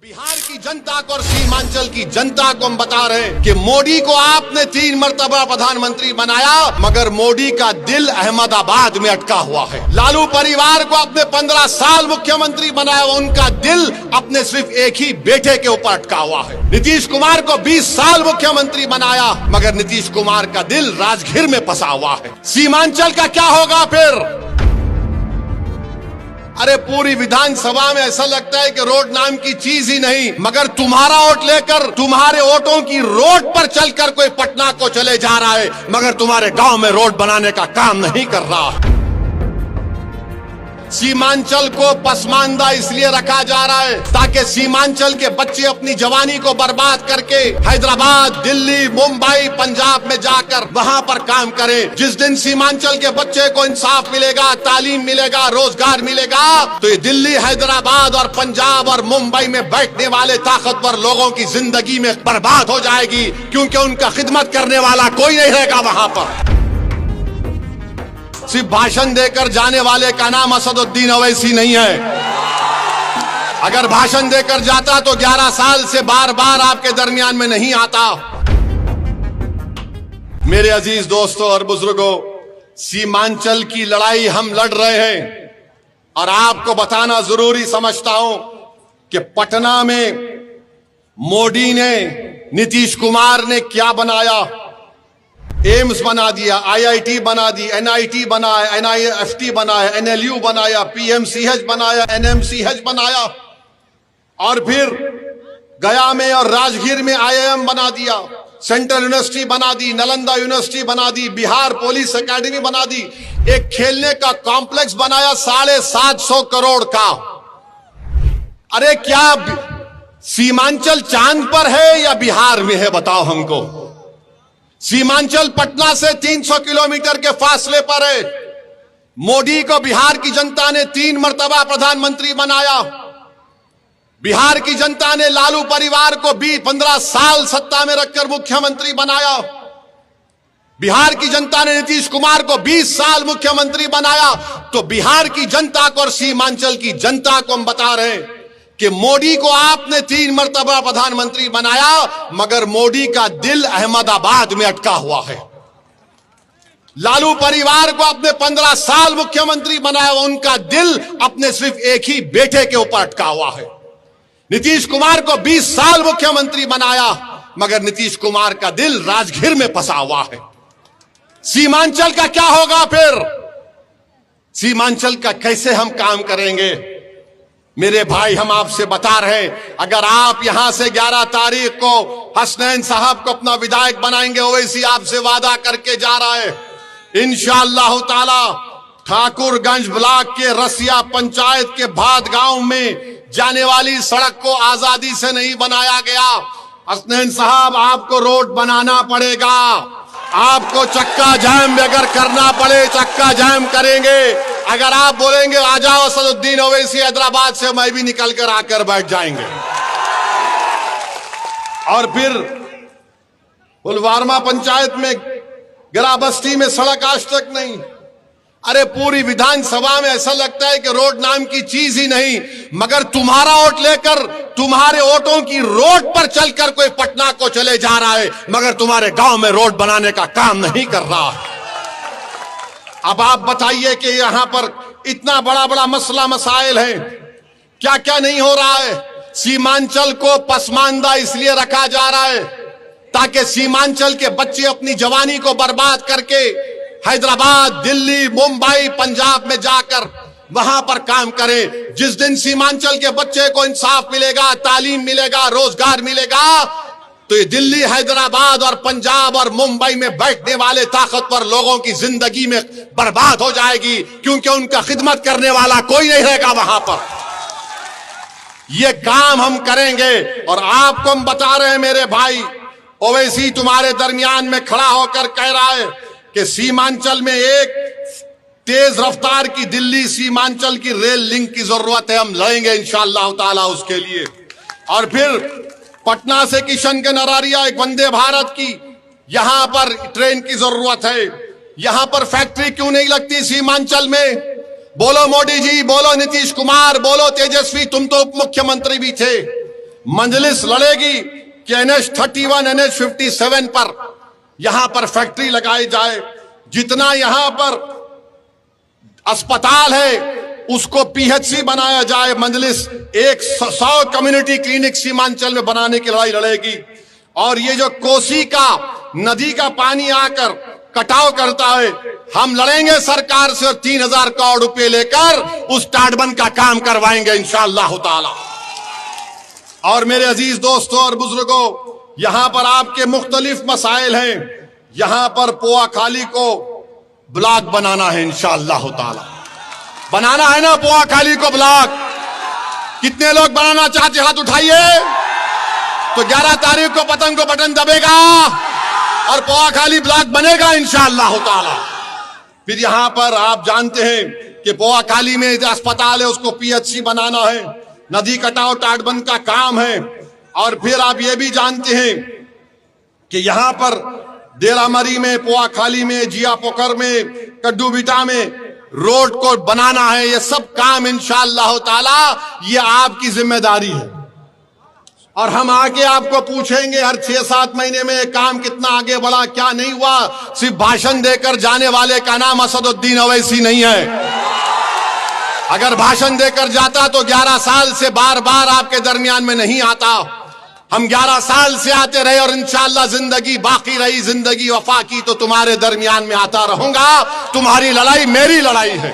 बिहार की जनता को और सीमांचल की जनता को हम बता रहे हैं कि मोदी को आपने 3 मर्तबा प्रधानमंत्री बनाया, मगर मोदी का दिल अहमदाबाद में अटका हुआ है। लालू परिवार को आपने 15 साल मुख्यमंत्री बनाया, उनका दिल अपने सिर्फ एक ही बेटे के ऊपर अटका हुआ है। नीतीश कुमार को 20 साल मुख्यमंत्री बनाया, मगर नीतीश कुमार का दिल राजगीर में फंसा हुआ है। सीमांचल का क्या होगा फिर? अरे पूरी विधानसभा में ऐसा लगता है कि रोड नाम की चीज ही नहीं, मगर तुम्हारा वोट लेकर, तुम्हारे वोटों की रोड पर चलकर कोई पटना को चले जा रहा है, मगर तुम्हारे गांव में रोड बनाने का काम नहीं कर रहा है। सीमांचल को पसमानदा इसलिए रखा जा रहा है ताकि सीमांचल के बच्चे अपनी जवानी को बर्बाद करके हैदराबाद, दिल्ली, मुंबई, पंजाब में जाकर वहां पर काम करें। जिस दिन सीमांचल के बच्चे को इंसाफ मिलेगा, तालीम मिलेगा, रोजगार मिलेगा, तो ये दिल्ली, हैदराबाद और पंजाब और मुंबई में बैठने वाले ताकतवर लोगों की जिंदगी में बर्बाद हो जाएगी, क्योंकि उनका खिदमत करने वाला कोई नहीं रहेगा वहां पर। सिर्फ भाषण देकर जाने वाले का नाम असदुद्दीन ओवैसी नहीं है। अगर भाषण देकर जाता तो 11 साल से बार बार आपके दरमियान में नहीं आता। मेरे अजीज दोस्तों और बुजुर्गों, सीमांचल की लड़ाई हम लड़ रहे हैं और आपको बताना जरूरी समझता हूं कि पटना में मोदी ने, नीतीश कुमार ने क्या बनाया। एम्स बना दिया, IIT बना दी, NIT बनाया, NIFT बनाया, NLU बनाया, PMCH बनाया, NMCH बनाया, और फिर गया में और राजगीर में IIM बना दिया, सेंट्रल यूनिवर्सिटी बना दी, नालंदा यूनिवर्सिटी बना दी, बिहार पुलिस एकेडमी बना दी, एक खेलने का कॉम्प्लेक्स बनाया 750 करोड़ का। अरे क्या सीमांचल चांद पर है या बिहार में है, बताओ हमको। सीमांचल पटना से 300 किलोमीटर के फासले पर है। मोदी को बिहार की जनता ने 3 मर्तबा प्रधानमंत्री बनाया। बिहार की जनता ने लालू परिवार को 15 साल सत्ता में रखकर मुख्यमंत्री बनाया। बिहार की जनता ने नीतीश कुमार को 20 साल मुख्यमंत्री बनाया। तो बिहार की जनता को और सीमांचल की जनता को हम बता रहे हैं कि मोदी को आपने 3 मर्तबा प्रधानमंत्री बनाया, मगर मोदी का दिल अहमदाबाद में अटका हुआ है। लालू परिवार को आपने 15 साल मुख्यमंत्री बनाया, उनका दिल अपने सिर्फ एक ही बेटे के ऊपर अटका हुआ है। नीतीश कुमार को 20 साल मुख्यमंत्री बनाया, मगर नीतीश कुमार का दिल राजगीर में फंसा हुआ है। सीमांचल का क्या होगा फिर? सीमांचल का कैसे हम काम करेंगे? मेरे भाई, हम आपसे बता रहे हैं, अगर आप यहां से 11 तारीख को हसनैन साहब को अपना विधायक बनाएंगे, ओवैसी आपसे वादा करके जा रहा है, इंशाअल्लाह ताला ठाकुरगंज ब्लॉक के रसिया पंचायत के भाद गांव में जाने वाली सड़क को आजादी से नहीं बनाया गया। हसनैन साहब, आपको रोड बनाना पड़ेगा। आपको चक्का जाम अगर करना पड़े, चक्का जाम करेंगे। अगर आप बोलेंगे आ जाओ असदुद्दीन ओवैसी हैदराबाद से, मैं भी निकल कर आकर बैठ जाएंगे। और फिर पुलवामा पंचायत में गिराबस्ती में सड़क आज तक नहीं। अरे पूरी विधानसभा में ऐसा लगता है कि रोड नाम की चीज ही नहीं, मगर तुम्हारा वोट लेकर, तुम्हारे वोटों की रोड पर चलकर कोई पटना को चले जा रहा है, मगर तुम्हारे गांव में रोड बनाने का काम नहीं कर रहा है। अब आप बताइए कि यहां पर इतना बड़ा बड़ा मसला मसाइल है, क्या क्या नहीं हो रहा है। सीमांचल को पसमानदा इसलिए रखा जा रहा है ताकि सीमांचल के बच्चे अपनी जवानी को बर्बाद करके हैदराबाद, दिल्ली, मुंबई, पंजाब में जाकर वहां पर काम करें। जिस दिन सीमांचल के बच्चे को इंसाफ मिलेगा, तालीम मिलेगा, रोजगार मिलेगा, तो ये दिल्ली, हैदराबाद और पंजाब और मुंबई में बैठने वाले ताकतवर लोगों की जिंदगी में बर्बाद हो जाएगी, क्योंकि उनका खिदमत करने वाला कोई नहीं रहेगा वहां पर। ये काम हम करेंगे और आपको हम बता रहे हैं मेरे भाई, ओवैसी तुम्हारे दरमियान में खड़ा होकर कह रहा है कि सीमांचल में एक तेज रफ्तार की दिल्ली सीमांचल की रेल लिंक की जरूरत है। हम लड़ेंगे इंशाअल्लाह ताला उसके लिए। और फिर पटना से किशनगंज अरारिया एक वंदे भारत की यहां पर ट्रेन की जरूरत है। यहां पर फैक्ट्री क्यों नहीं लगती सीमांचल में? बोलो मोदी जी, बोलो नीतीश कुमार, बोलो तेजस्वी, तुम तो उप मुख्यमंत्री भी थे। मंजलिस लड़ेगी कि NH31 NH57 पर यहां पर फैक्ट्री लगाई जाए, जितना यहां पर अस्पताल है उसको PHC बनाया जाए। मंजलिस 100 कम्युनिटी क्लिनिक सीमांचल में बनाने की लड़ाई लड़ेगी। और ये जो कोसी का नदी का पानी आकर कटाव करता है, हम लड़ेंगे सरकार से और 3000 करोड़ रुपए लेकर उस टाटबंध का काम करवाएंगे इंशाअल्लाह ताला। और मेरे अजीज दोस्तों और बुजुर्गों, यहां पर आपके मुख्तलिफ मसाइल हैं। यहां पर पोआखाली को ब्लॉक बनाना है इंशाअल्लाह ताला। बनाना है ना पोआखाली को ब्लॉक? कितने लोग बनाना चाहते, हाथ उठाइए। तो 11 तारीख को पतंग को बटन दबेगा और पोआखाली ब्लॉक बनेगा इंशाअल्लाह ताला। फिर यहां पर आप जानते हैं कि पोआखाली में अस्पताल है, उसको PHC बनाना है। नदी कटाव टाटबंध का काम है। और फिर आप ये भी जानते हैं कि यहां पर देलामरी में, पोआखाली में, जिया पोखर में, कड्डू बिटा में रोड को बनाना है। ये सब काम इंशाअल्लाह ताला ये आपकी जिम्मेदारी है। और हम आगे आपको पूछेंगे हर 6-7 महीने में काम कितना आगे बढ़ा, क्या नहीं हुआ। सिर्फ भाषण देकर जाने वाले का नाम असदुद्दीन अवैसी नहीं है। अगर भाषण देकर जाता तो 11 साल से बार बार आपके दरमियान में नहीं आता। हम 11 साल से आते रहे और इंशाअल्लाह जिंदगी बाकी रही, जिंदगी वफा की तो तुम्हारे दरमियान में आता रहूंगा। तुम्हारी लड़ाई मेरी लड़ाई है।